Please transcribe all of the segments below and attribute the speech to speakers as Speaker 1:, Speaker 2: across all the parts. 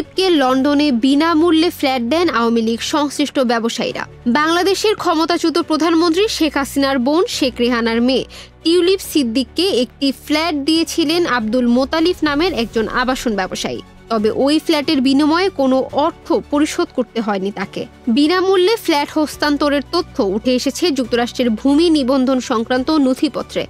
Speaker 1: টিউলিপকে লন্ডনে বিনামূল্যে ফ্ল্যাট দেন আওয়ামী লীগ সংশ্লিষ্ট ব্যবসায়ীরা। বাংলাদেশের ক্ষমতাচ্যুত প্রধানমন্ত্রী শেখ হাসিনার বোন শেখ রেহানার মেয়ে টিউলিপ সিদ্দিককে একটি ফ্ল্যাট দিয়েছিলেন আব্দুল মোতালিফ নামের একজন আবাসন ব্যবসায়ী। তবে ওই ফ্ল্যাটের বিনিময়ে কোনো অর্থ পরিশোধ করতে হয়নি তাকে। বিনামূল্যে ফ্ল্যাট হস্তান্তরের তথ্য উঠে এসেছে যুক্তরাষ্ট্রের ভূমি নিবন্ধন সংক্রান্ত নথিপত্রে।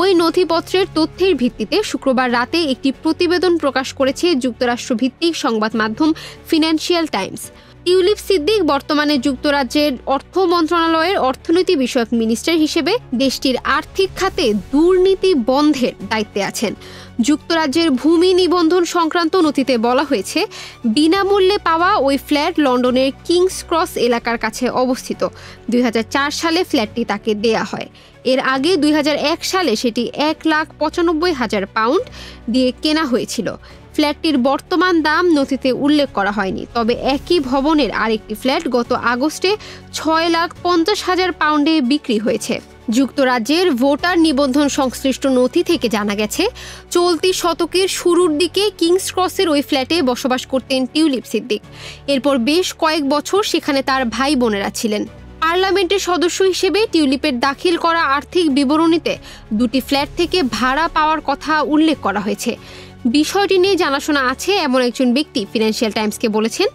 Speaker 1: ওই নথিপত্রের তথ্যের ভিত্তিতে শুক্রবার রাতে একটি প্রতিবেদন প্রকাশ করেছে যুক্তরাষ্ট্রভিত্তিক সংবাদ মাধ্যম ফিনান্সিয়াল টাইমস। টিউলিপ সিদ্দিক বর্তমানে যুক্তরাজ্যের অর্থ মন্ত্রণালয়ের অর্থনীতি বিষয়ক মিনিস্টার হিসেবে দেশটির আর্থিক খাতে দুর্নীতি বন্ধের দায়িত্বে আছেন। যুক্তরাজ্যের ভূমি নিবন্ধন সংক্রান্ত নথিতে বলা হয়েছে, বিনামূল্যে পাওয়া ওই ফ্ল্যাট লন্ডনের কিংস ক্রস এলাকার কাছে অবস্থিত। 2004 সালে ফ্ল্যাটটি তাকে দেয়া হয়। এর আগে 2001 সালে সেটি £1,95,000 দিয়ে কেনা হয়েছিল। ফ্ল্যাটটির বর্তমান দাম নথিতে উল্লেখ করা হয়নি। তবে একই ভবনের আরেকটি ফ্ল্যাট গত আগস্টে £6,50,000 বিক্রি হয়েছে। যুক্তরাজ্যের ভোটার নিবন্ধন সংশ্লিষ্ট নথি থেকে জানা গেছে, চলতি শতকের শুরুর দিকে কিংস ক্রসের ওই ফ্ল্যাটে বসবাস করতেন টিউলিপ সিদ্দিক। এরপর বেশ কয়েক বছর সেখানে তার ভাই বোনেরা ছিলেন। পার্লামেন্টের সদস্য হিসেবে টিউলিপের দাখিল করা আর্থিক বিবরণীতে দুটি ফ্ল্যাট থেকে ভাড়া পাওয়ার কথা উল্লেখ করা হয়েছে। বিষয়টি নিয়ে জানাশোনা আছে এমন একজন ব্যক্তি ফিনান্সিয়াল টাইমসকে বলেছেন,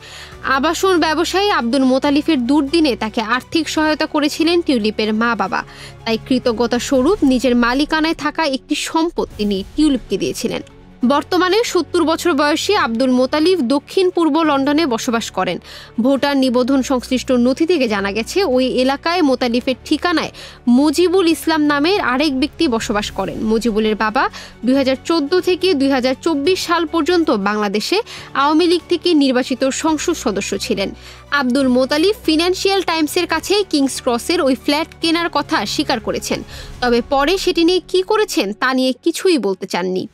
Speaker 1: আবাসন ব্যবসায়ী আব্দুল মোতালিফের দুর্দিনে তাকে আর্থিক সহায়তা করেছিলেন টিউলিপের মা-বাবা। তাই কৃতজ্ঞতা স্বরূপ নিজের মালিকানায় থাকা একটি সম্পদ তিনি টিউলিপকে দিয়েছিলেন। বর্তমানে 70 বছর বয়সী আব্দুল মোতালিফ দক্ষিণ পূর্ব লন্ডনে বসবাস করেন। ভোটার নিবন্ধন সংশ্লিষ্ট নথি থেকে জানা গেছে, ওই এলাকায় মোতালিফের ঠিকানায় মুজিবুল ইসলাম নামের আরেক ব্যক্তি বসবাস করেন। মুজিবুলের বাবা 2014 থেকে 2024 সাল পর্যন্ত বাংলাদেশে আওয়ামী লীগ থেকে নির্বাচিত সংসদ সদস্য ছিলেন। আব্দুল মোতালিফ ফিনান্সিয়াল টাইমসের কাছে কিংস ক্রসের ওই ফ্ল্যাট কেনার কথা স্বীকার করেছেন। তবে পরে সেটি নিয়ে কী করেছেন তা নিয়ে কিছুই বলতে চাননি।